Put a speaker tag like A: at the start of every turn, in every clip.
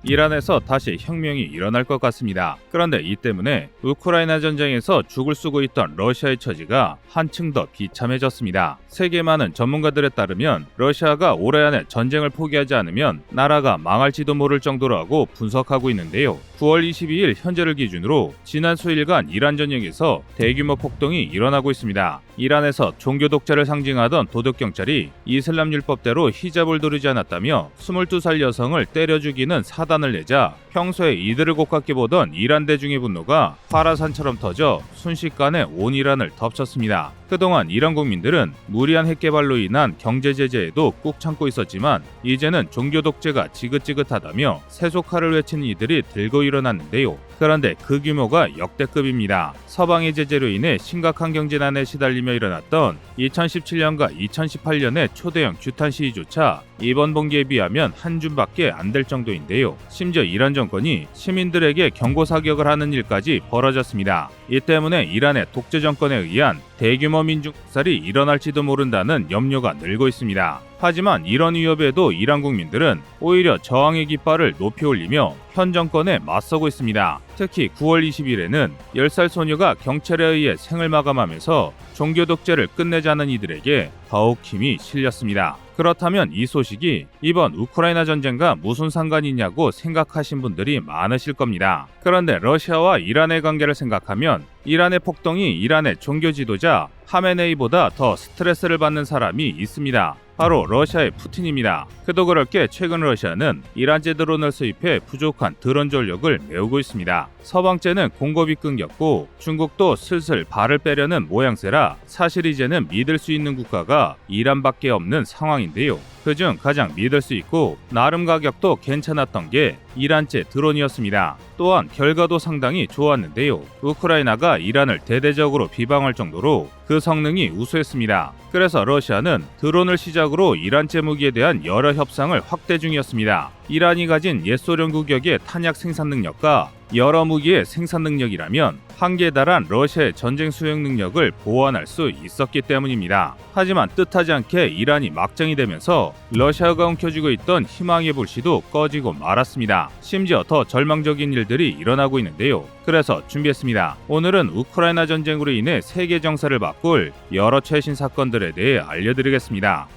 A: 이란에서 다시 혁명이 일어날 것 같습니다. 그런데 이 때문에 우크라이나 전쟁에서 죽을 쓰고 있던 러시아의 처지가 한층 더 비참해졌습니다. 세계 많은 전문가들에 따르면 러시아가 올해 안에 전쟁을 포기하지 않으면 나라가 망할지도 모를 정도라고 분석하고 있는데요. 9월 22일 현재를 기준으로 지난 수일간 이란 전역에서 대규모 폭동이 일어나고 있습니다. 이란에서 종교 독재를 상징하던 도덕경찰이 이슬람 율법대로 히잡을 두르지 않았다며 22살 여성을 때려 죽이는 사단을 내자 평소에 이들을 고깝게 보던 이란 대중의 분노가 화라산처럼 터져 순식간에 온 이란을 덮쳤습니다. 그동안 이란 국민들은 무리한 핵 개발로 인한 경제 제재에도 꾹 참고 있었지만 이제는 종교 독재가 지긋지긋하다며 세속화를 외치는 이들이 들고 일어났는데요. 그런데 그 규모가 역대급입니다. 서방의 제재로 인해 심각한 경제난에 시달리며 일어났던 2017년과 2018년의 초대형 규탄 시위조차 이번 분기에 비하면 한 줌밖에 안 될 정도인데요. 심지어 이란 정권이 시민들에게 경고 사격을 하는 일까지 벌어졌습니다. 이 때문에 이란의 독재 정권에 의한 대규모 민중살이 일어날지도 모른다는 염려가 늘고 있습니다. 하지만 이런 위협에도 이란 국민들은 오히려 저항의 깃발을 높이 올리며 현 정권에 맞서고 있습니다. 특히 9월 20일에는 10살 소녀가 경찰에 의해 생을 마감하면서 종교 독재를 끝내자는 이들에게 더욱 힘이 실렸습니다. 그렇다면 이 소식이 이번 우크라이나 전쟁과 무슨 상관이냐고 생각하신 분들이 많으실 겁니다. 그런데 러시아와 이란의 관계를 생각하면 이란의 폭동이 이란의 종교 지도자 하메네이보다 더 스트레스를 받는 사람이 있습니다. 바로 러시아의 푸틴입니다. 그도 그럴 게 최근 러시아는 이란제 드론을 수입해 부족한 드론 전력을 메우고 있습니다. 서방제는 공급이 끊겼고 중국도 슬슬 발을 빼려는 모양새라 사실 이제는 믿을 수 있는 국가가 이란밖에 없는 상황인데요. 그중 가장 믿을 수 있고 나름 가격도 괜찮았던 게 이란제 드론이었습니다. 또한 결과도 상당히 좋았는데요. 우크라이나가 이란을 대대적으로 비방할 정도로 그 성능이 우수했습니다. 그래서 러시아는 드론을 시작으로 이란제 무기에 대한 여러 협상을 확대 중이었습니다. 이란이 가진 옛소련 구격의 탄약 생산 능력과 여러 무기의 생산 능력이라면 한계에 달한 러시아의 전쟁 수행 능력을 보완할 수 있었기 때문입니다. 하지만 뜻하지 않게 이란이 막장이 되면서 러시아가 움켜쥐고 있던 희망의 불씨도 꺼지고 말았습니다. 심지어 더 절망적인 일들이 일어나고 있는데요. 그래서 준비했습니다. 오늘은 우크라이나 전쟁으로 인해 세계 정세를 바꿀 여러 최신 사건들에 대해 알려드리겠습니다.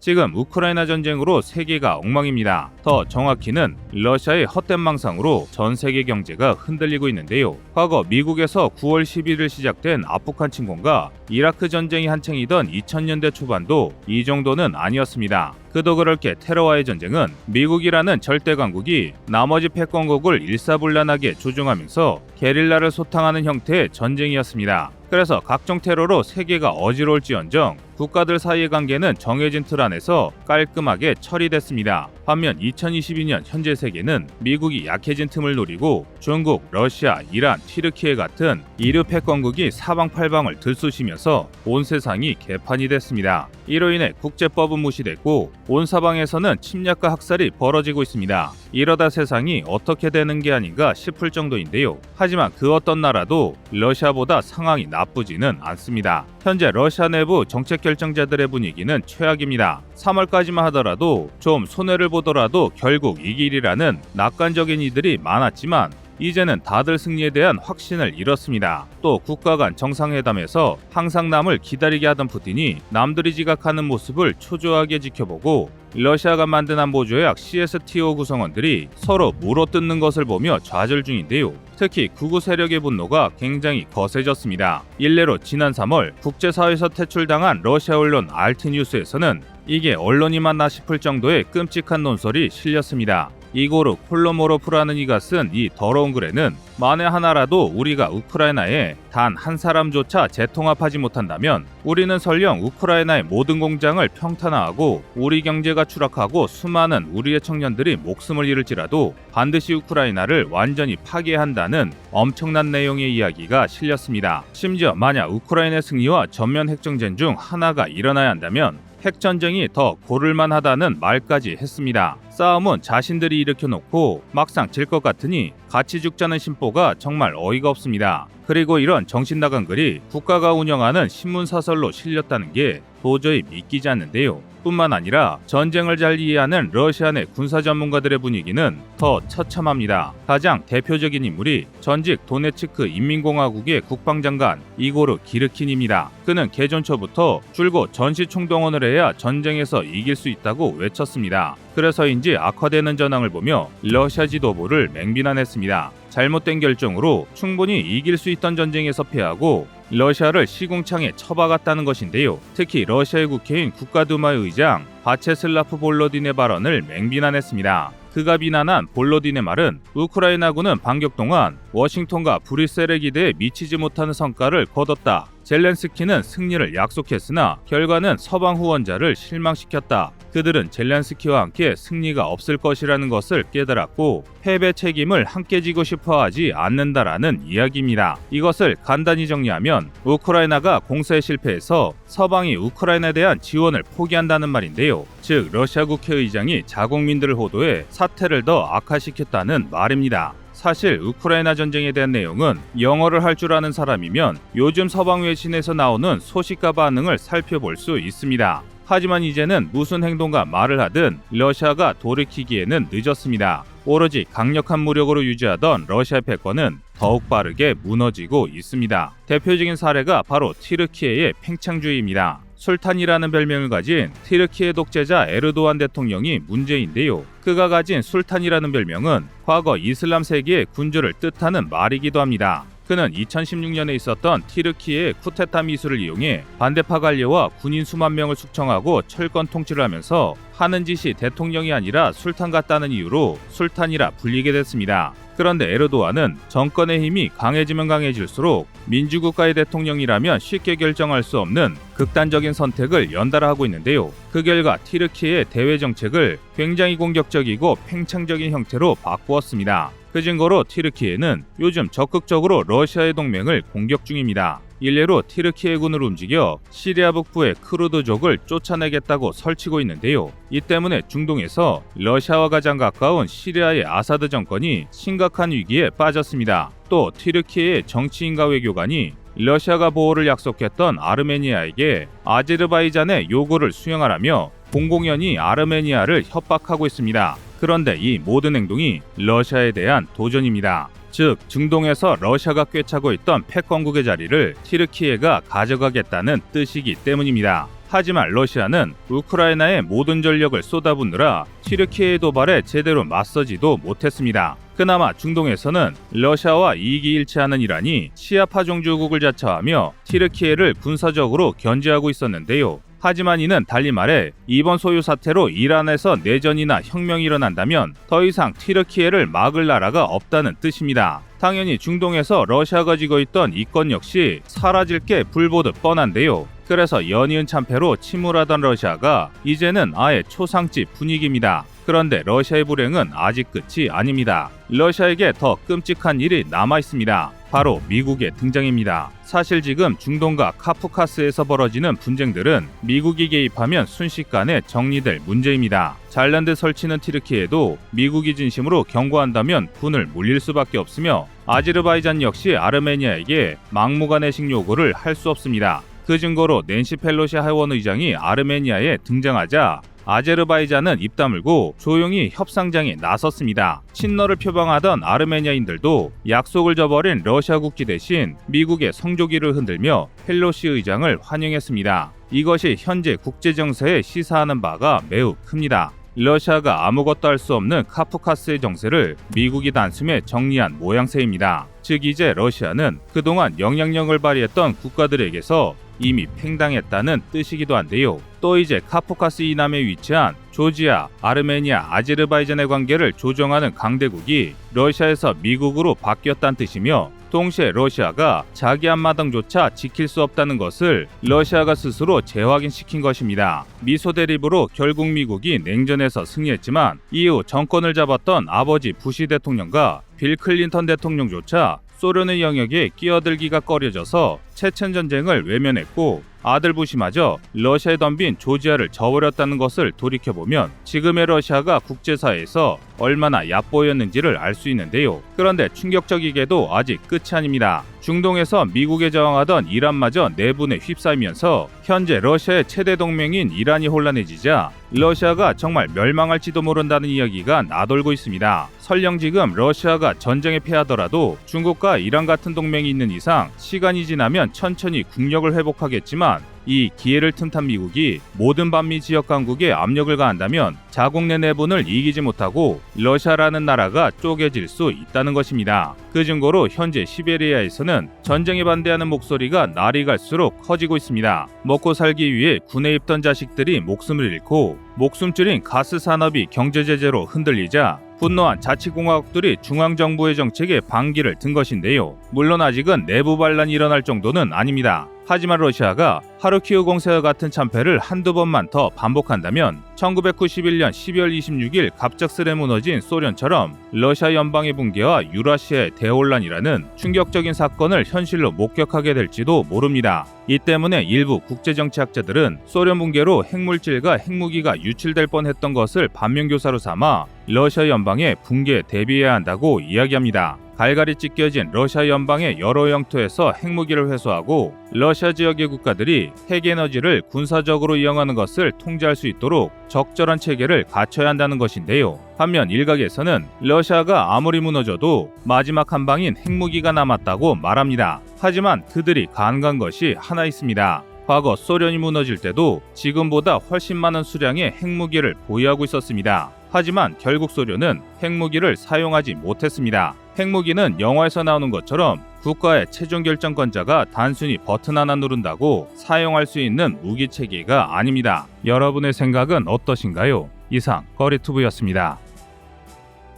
A: 지금 우크라이나 전쟁으로 세계가 엉망입니다. 더 정확히는 러시아의 헛된 망상으로 전 세계 경제가 흔들리고 있는데요. 과거 미국에서 9월 10일 시작된 아프간 침공과 이라크 전쟁이 한창이던 2000년대 초반도 이 정도는 아니었습니다. 그도 그럴 게 테러와의 전쟁은 미국이라는 절대 강국이 나머지 패권국을 일사불란하게 조종하면서 게릴라를 소탕하는 형태의 전쟁이었습니다. 그래서 각종 테러로 세계가 어지러울지언정 국가들 사이의 관계는 정해진 틀 안에서 깔끔하게 처리됐습니다. 반면 2022년 현재 세계는 미국이 약해진 틈을 노리고 중국, 러시아, 이란, 튀르키예 같은 이류 패권국이 사방팔방을 들쑤시면서 온 세상이 개판이 됐습니다. 이로 인해 국제법은 무시됐고 온 사방에서는 침략과 학살이 벌어지고 있습니다. 이러다 세상이 어떻게 되는 게 아닌가 싶을 정도인데요. 하지만 그 어떤 나라도 러시아보다 상황이 나쁘지는 않습니다. 현재 러시아 내부 정책 결정자들의 분위기는 최악입니다. 3월까지만 하더라도 좀 손해를 보더라도 결국 이길이라는 낙관적인 이들이 많았지만 이제는 다들 승리에 대한 확신을 잃었습니다. 또 국가 간 정상회담에서 항상 남을 기다리게 하던 푸틴이 남들이 지각하는 모습을 초조하게 지켜보고 러시아가 만든 안보조약 CSTO 구성원들이 서로 물어뜯는 것을 보며 좌절 중인데요. 특히 극우 세력의 분노가 굉장히 거세졌습니다. 일례로 지난 3월 국제사회에서 퇴출당한 러시아 언론 알트뉴스에서는 이게 언론이 맞나 싶을 정도의 끔찍한 논설이 실렸습니다. 이고르 콜로모로프라는 이가 쓴 이 더러운 글에는 만에 하나라도 우리가 우크라이나에 단 한 사람조차 재통합하지 못한다면 우리는 설령 우크라이나의 모든 공장을 평탄화하고 우리 경제가 추락하고 수많은 우리의 청년들이 목숨을 잃을지라도 반드시 우크라이나를 완전히 파괴한다는 엄청난 내용의 이야기가 실렸습니다. 심지어 만약 우크라이나의 승리와 전면 핵정전 중 하나가 일어나야 한다면 핵전쟁이 더 고를만하다는 말까지 했습니다. 싸움은 자신들이 일으켜놓고 막상 질 것 같으니 같이 죽자는 심보가 정말 어이가 없습니다. 그리고 이런 정신나간 글이 국가가 운영하는 신문사설로 실렸다는 게 도저히 믿기지 않는데요. 뿐만 아니라 전쟁을 잘 이해하는 러시아 내 군사 전문가들의 분위기는 더 처참합니다. 가장 대표적인 인물이 전직 도네츠크 인민공화국의 국방장관 이고르 기르킨입니다. 그는 개전 초부터 줄곧 전시 총동원을 해야 전쟁에서 이길 수 있다고 외쳤습니다. 그래서인지 악화되는 전황을 보며 러시아 지도부를 맹비난했습니다. 잘못된 결정으로 충분히 이길 수 있던 전쟁에서 패하고 러시아를 시궁창에 처박았다는 것인데요. 특히 러시아의 국회인 국가두마의 의장 바체슬라프 볼로딘의 발언을 맹비난했습니다. 그가 비난한 볼로딘의 말은 우크라이나군은 반격 동안 워싱턴과 브뤼셀의 기대에 미치지 못하는 성과를 거뒀다. 젤렌스키는 승리를 약속했으나 결과는 서방 후원자를 실망시켰다. 그들은 젤렌스키와 함께 승리가 없을 것이라는 것을 깨달았고 패배 책임을 함께 지고 싶어하지 않는다라는 이야기입니다. 이것을 간단히 정리하면 우크라이나가 공세에 실패해서 서방이 우크라이나에 대한 지원을 포기한다는 말인데요. 즉 러시아 국회의장이 자국민들을 호도해 사태를 더 악화시켰다는 말입니다. 사실 우크라이나 전쟁에 대한 내용은 영어를 할 줄 아는 사람이면 요즘 서방 외신에서 나오는 소식과 반응을 살펴볼 수 있습니다. 하지만 이제는 무슨 행동과 말을 하든 러시아가 돌이키기에는 늦었습니다. 오로지 강력한 무력으로 유지하던 러시아 패권은 더욱 빠르게 무너지고 있습니다. 대표적인 사례가 바로 튀르키예의 팽창주의입니다. 술탄이라는 별명을 가진 튀르키예 독재자 에르도안 대통령이 문제인데요. 그가 가진 술탄이라는 별명은 과거 이슬람 세계의 군주를 뜻하는 말이기도 합니다. 그는 2016년에 있었던 튀르키예의 쿠데타 미술을 이용해 반대파 관료와 군인 수만 명을 숙청하고 철권 통치를 하면서 하는 짓이 대통령이 아니라 술탄 같다는 이유로 술탄이라 불리게 됐습니다. 그런데 에르도안은 정권의 힘이 강해지면 강해질수록 민주국가의 대통령이라면 쉽게 결정할 수 없는 극단적인 선택을 연달아 하고 있는데요. 그 결과 튀르키예의 대외 정책을 굉장히 공격적이고 팽창적인 형태로 바꾸었습니다. 그 증거로 튀르키예는 요즘 적극적으로 러시아의 동맹을 공격 중입니다. 일례로 튀르키예군을 움직여 시리아 북부의 크루드족을 쫓아내겠다고 설치고 있는데요. 이 때문에 중동에서 러시아와 가장 가까운 시리아의 아사드 정권이 심각한 위기에 빠졌습니다. 또 튀르키예의 정치인과 외교관이 러시아가 보호를 약속했던 아르메니아에게 아제르바이잔의 요구를 수용하라며 공공연히 아르메니아를 협박하고 있습니다. 그런데 이 모든 행동이 러시아에 대한 도전입니다. 즉 중동에서 러시아가 꿰차고 있던 패권국의 자리를 튀르키예가 가져가겠다는 뜻이기 때문입니다. 하지만 러시아는 우크라이나에 모든 전력을 쏟아붓느라 튀르키예의 도발에 제대로 맞서지도 못했습니다. 그나마 중동에서는 러시아와 이익이 일치하는 이란이 시아파 종주국을 자처하며 튀르키예를 군사적으로 견제하고 있었는데요. 하지만 이는 달리 말해 이번 소유 사태로 이란에서 내전이나 혁명이 일어난다면 더 이상 튀르키예를 막을 나라가 없다는 뜻입니다. 당연히 중동에서 러시아가 쥐고 있던 이권 역시 사라질 게 불보듯 뻔한데요. 그래서 연이은 참패로 침울하던 러시아가 이제는 아예 초상집 분위기입니다. 그런데 러시아의 불행은 아직 끝이 아닙니다. 러시아에게 더 끔찍한 일이 남아 있습니다. 바로 미국의 등장입니다. 사실 지금 중동과 카프카스에서 벌어지는 분쟁들은 미국이 개입하면 순식간에 정리될 문제입니다. 잘난 데 설치는 튀르키예도 미국이 진심으로 경고한다면 군을 물릴 수밖에 없으며 아제르바이잔 역시 아르메니아에게 막무가내식 요구를 할 수 없습니다. 그 증거로 낸시 펠로시 하원 의장이 아르메니아에 등장하자 아제르바이잔은 입 다물고 조용히 협상장에 나섰습니다. 친러를 표방하던 아르메니아인들도 약속을 저버린 러시아 국기 대신 미국의 성조기를 흔들며 펠로시 의장을 환영했습니다. 이것이 현재 국제정세에 시사하는 바가 매우 큽니다. 러시아가 아무것도 할 수 없는 카프카스의 정세를 미국이 단숨에 정리한 모양새입니다. 즉 이제 러시아는 그동안 영향력을 발휘했던 국가들에게서 이미 팽당했다는 뜻이기도 한데요. 또 이제 카프카스 이남에 위치한 조지아, 아르메니아, 아제르바이잔의 관계를 조정하는 강대국이 러시아에서 미국으로 바뀌었다는 뜻이며 동시에 러시아가 자기 앞마당조차 지킬 수 없다는 것을 러시아가 스스로 재확인시킨 것입니다. 미소 대립으로 결국 미국이 냉전에서 승리했지만 이후 정권을 잡았던 아버지 부시 대통령과 빌 클린턴 대통령조차 소련의 영역에 끼어들기가 꺼려져서 체첸 전쟁을 외면했고 아들 부시마저 러시아에 덤빈 조지아를 저버렸다는 것을 돌이켜보면 지금의 러시아가 국제사회에서 얼마나 얕보였는지를 알 수 있는데요. 그런데 충격적이게도 아직 끝이 아닙니다. 중동에서 미국에 저항하던 이란마저 내분에 휩싸이면서 현재 러시아의 최대 동맹인 이란이 혼란해지자 러시아가 정말 멸망할지도 모른다는 이야기가 나돌고 있습니다. 설령 지금 러시아가 전쟁에 패하더라도 중국과 이란 같은 동맹이 있는 이상 시간이 지나면 천천히 국력을 회복하겠지만 이 기회를 틈탄 미국이 모든 반미 지역 강국에 압력을 가한다면 자국 내 내분을 이기지 못하고 러시아라는 나라가 쪼개질 수 있다는 것입니다. 그 증거로 현재 시베리아에서는 전쟁에 반대하는 목소리가 날이 갈수록 커지고 있습니다. 먹고 살기 위해 군에 입던 자식들이 목숨을 잃고 목숨줄인 가스 산업이 경제 제재로 흔들리자 분노한 자치공화국들이 중앙정부의 정책에 반기를 든 것인데요. 물론 아직은 내부 반란이 일어날 정도는 아닙니다. 하지만 러시아가 하르키우 공세와 같은 참패를 한두 번만 더 반복한다면 1991년 12월 26일 갑작스레 무너진 소련처럼 러시아 연방의 붕괴와 유라시아의 대혼란이라는 충격적인 사건을 현실로 목격하게 될지도 모릅니다. 이 때문에 일부 국제정치학자들은 소련 붕괴로 핵물질과 핵무기가 유출될 뻔했던 것을 반면교사로 삼아 러시아 연방의 붕괴에 대비해야 한다고 이야기합니다. 갈갈이 찢겨진 러시아 연방의 여러 영토에서 핵무기를 회수하고 러시아 지역의 국가들이 핵에너지를 군사적으로 이용하는 것을 통제할 수 있도록 적절한 체계를 갖춰야 한다는 것인데요. 반면 일각에서는 러시아가 아무리 무너져도 마지막 한 방인 핵무기가 남았다고 말합니다. 하지만 그들이 가능한 것이 하나 있습니다. 과거 소련이 무너질 때도 지금보다 훨씬 많은 수량의 핵무기를 보유하고 있었습니다. 하지만 결국 소련은 핵무기를 사용하지 못했습니다. 핵무기는 영화에서 나오는 것처럼 국가의 최종 결정권자가 단순히 버튼 하나 누른다고 사용할 수 있는 무기 체계가 아닙니다. 여러분의 생각은 어떠신가요? 이상 꺼리투브였습니다.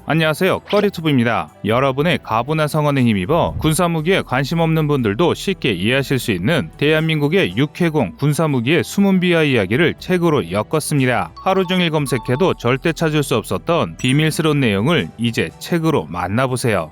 A: 안녕하세요, 꺼리투브입니다. 여러분의 가분한 성원에 힘입어 군사무기에 관심 없는 분들도 쉽게 이해하실 수 있는 대한민국의 육해공 군사무기의 숨은 비하 이야기를 책으로 엮었습니다. 하루 종일 검색해도 절대 찾을 수 없었던 비밀스러운 내용을 이제 책으로 만나보세요.